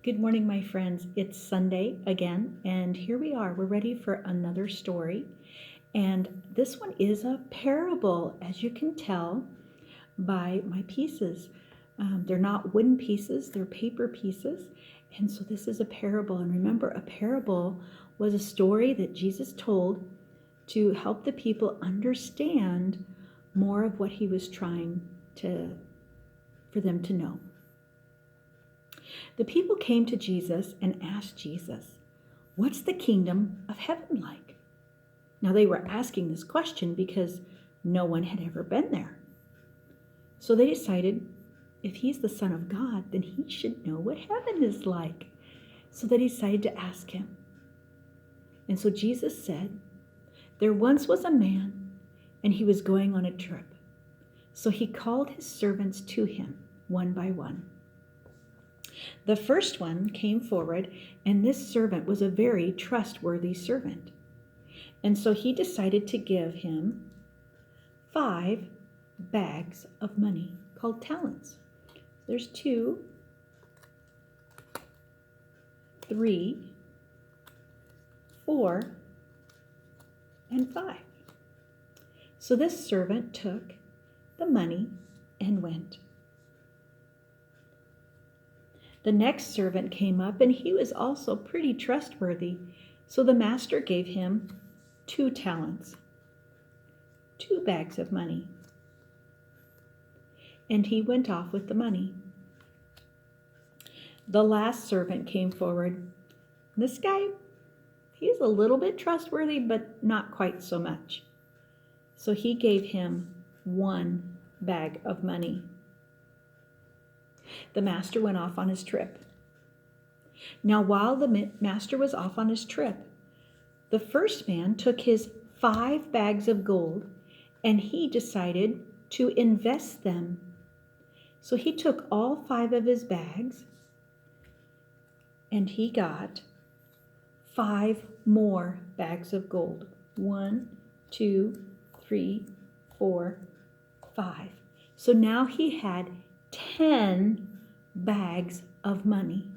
Good morning, my friends. It's Sunday again, and here we are. We're ready for another story. And this one is a parable, as you can tell by my pieces. They're not wooden pieces, they're paper pieces. And so this is a parable. And remember, a parable was a story that Jesus told to help the people understand more of what he was trying for them to know. The people came to Jesus and asked Jesus, "What's the kingdom of heaven like?" Now they were asking this question because no one had ever been there. So they decided if he's the Son of God, then he should know what heaven is like. So they decided to ask him. And so Jesus said, "There once was a man, and he was going on a trip. So he called his servants to him, one by one. The first one came forward, and this servant was a very trustworthy servant. And so he decided to give him 5 bags of money called talents. There's 2, 3, 4, and 5. So this servant took the money and went. The next servant came up, and he was also pretty trustworthy. So the master gave him 2 talents, 2 bags of money. And he went off with the money. The last servant came forward. This guy, he's a little bit trustworthy, but not quite so much. So he gave him 1 bag of money. The master went off on his trip. Now, while the master was off on his trip, the first man took his 5 bags of gold and he decided to invest them. So he took all 5 of his bags and he got 5 more bags of gold. 1, 2, 3, 4, 5. So now he had 10 bags of money.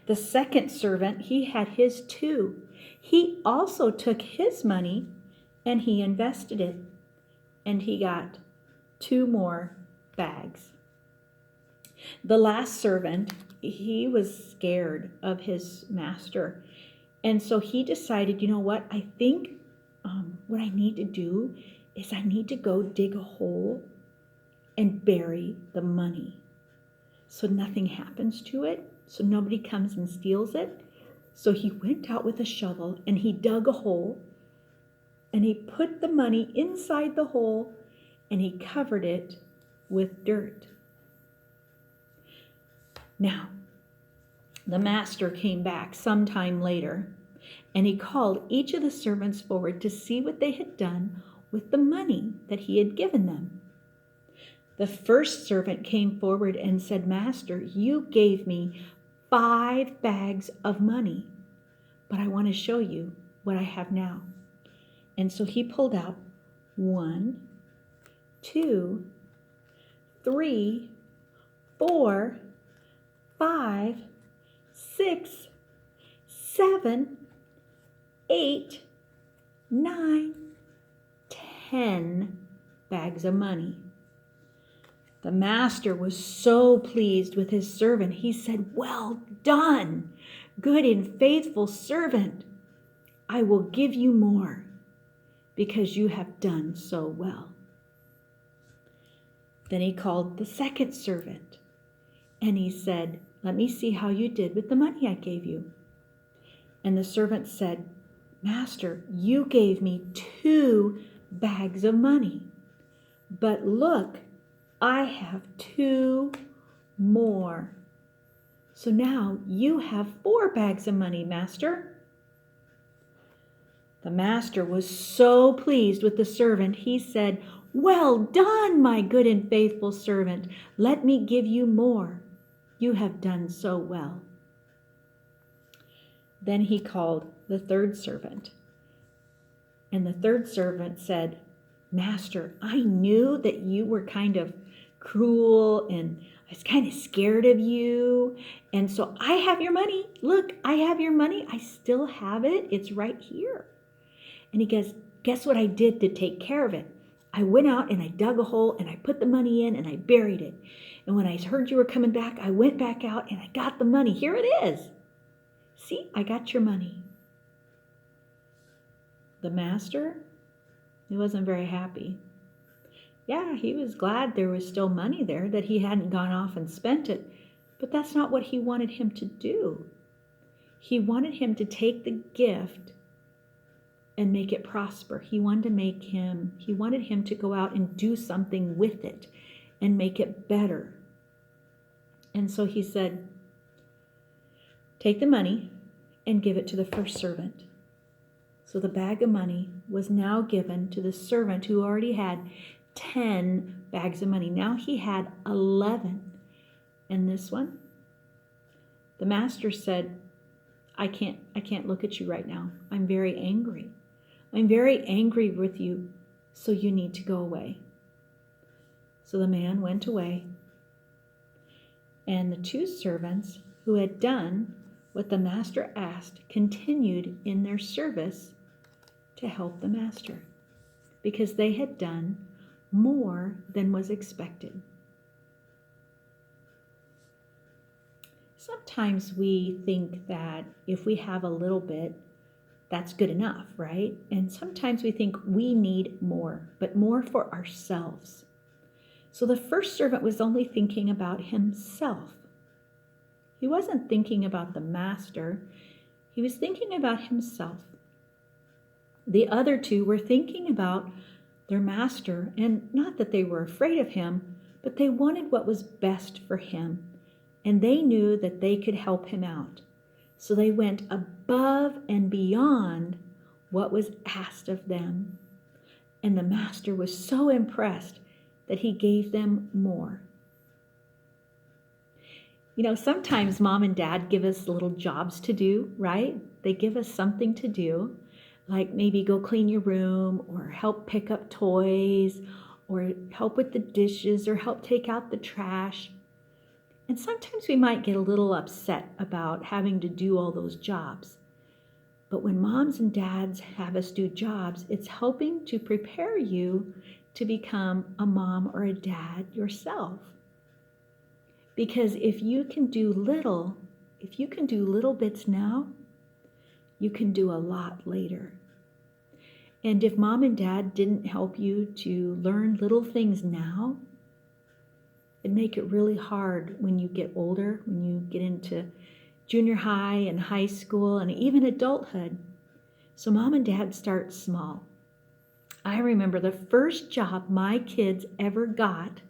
The second servant, he had his 2. He also took his money and he invested it, and he got 2 more bags. The last servant, he was scared of his master, and so he decided, you know what, I think what I need to do is I need to go dig a hole and bury the money so nothing happens to it, so nobody comes and steals it. So he went out with a shovel and he dug a hole and he put the money inside the hole and he covered it with dirt. Now, the master came back sometime later and he called each of the servants forward to see what they had done with the money that he had given them. The first servant came forward and said, "Master, you gave me 5 bags of money, but I want to show you what I have now." And so he pulled out 1, 2, 3, 4, 5, 6, 7, 8, 9, 10 bags of money. The master was so pleased with his servant. He said, "Well done, good and faithful servant. I will give you more because you have done so well." Then he called the second servant and he said, "Let me see how you did with the money I gave you." And the servant said, "Master, you gave me 2 bags of money, but look, I have 2 more. So now you have 4 bags of money, master." The master was so pleased with the servant, he said, "Well done, my good and faithful servant. Let me give you more. You have done so well." Then he called the third servant. And the third servant said, "Master, I knew that you were kind of cruel and I was kind of scared of you. And so I have your money. Look, I have your money. I still have it. It's right here. And he goes, guess what I did to take care of it? I went out and I dug a hole and I put the money in and I buried it. And when I heard you were coming back, I went back out and I got the money. Here it is. See, I got your money. The master, he wasn't very happy. Yeah, he was glad there was still money there, that he hadn't gone off and spent it. But that's not what he wanted him to do. He wanted him to take the gift and make it prosper. He wanted him to go out and do something with it and make it better. And so he said, take the money and give it to the first servant. So the bag of money was now given to the servant who already had 10 bags of money. Now he had 11. And this one, the master said, I can't look at you right now. I'm very angry. I'm very angry with you, so you need to go away. So the man went away, and the 2 servants who had done what the master asked continued in their service to help the master, because they had done more than was expected. Sometimes we think that if we have a little bit, that's good enough, right? And sometimes we think we need more, but more for ourselves. So the first servant was only thinking about himself. He wasn't thinking about the master. He was thinking about himself. The other 2 were thinking about their master, and not that they were afraid of him, but they wanted what was best for him, and they knew that they could help him out. So they went above and beyond what was asked of them. And the master was so impressed that he gave them more. You know, sometimes mom and dad give us little jobs to do, right? They give us something to do, like maybe go clean your room or help pick up toys or help with the dishes or help take out the trash. And sometimes we might get a little upset about having to do all those jobs. But when moms and dads have us do jobs, it's helping to prepare you to become a mom or a dad yourself. Because if you can do little bits now, you can do a lot later. And if mom and dad didn't help you to learn little things now, it'd make it really hard when you get older, when you get into junior high and high school and even adulthood. So mom and dad start small. I remember the first job my kids ever got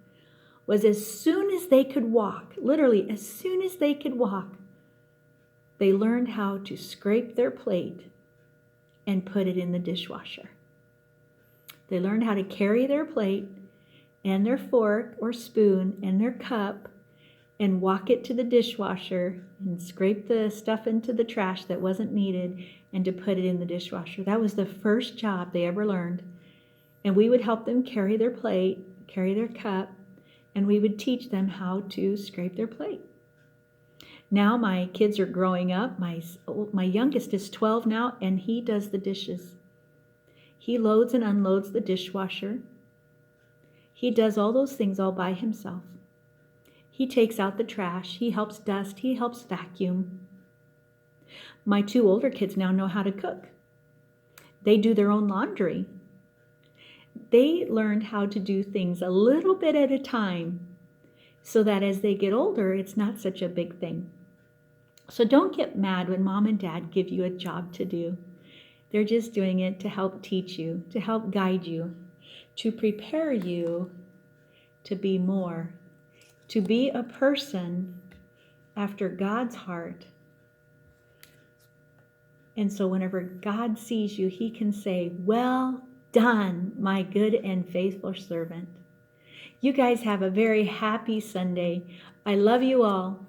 was as soon as they could walk, literally as soon as they could walk, they learned how to scrape their plate and put it in the dishwasher. They learned how to carry their plate and their fork or spoon and their cup and walk it to the dishwasher and scrape the stuff into the trash that wasn't needed and to put it in the dishwasher. That was the first job they ever learned. And we would help them carry their plate, carry their cup, and we would teach them how to scrape their plate. Now my kids are growing up. My youngest is 12 now, and he does the dishes. He loads and unloads the dishwasher. He does all those things all by himself. He takes out the trash. He helps dust. He helps vacuum. My 2 older kids now know how to cook. They do their own laundry. They learned how to do things a little bit at a time so that as they get older, it's not such a big thing. So don't get mad when mom and dad give you a job to do. They're just doing it to help teach you, to help guide you, to prepare you to be more, to be a person after God's heart. And so whenever God sees you, he can say, well done, my good and faithful servant. You guys have a very happy Sunday. I love you all.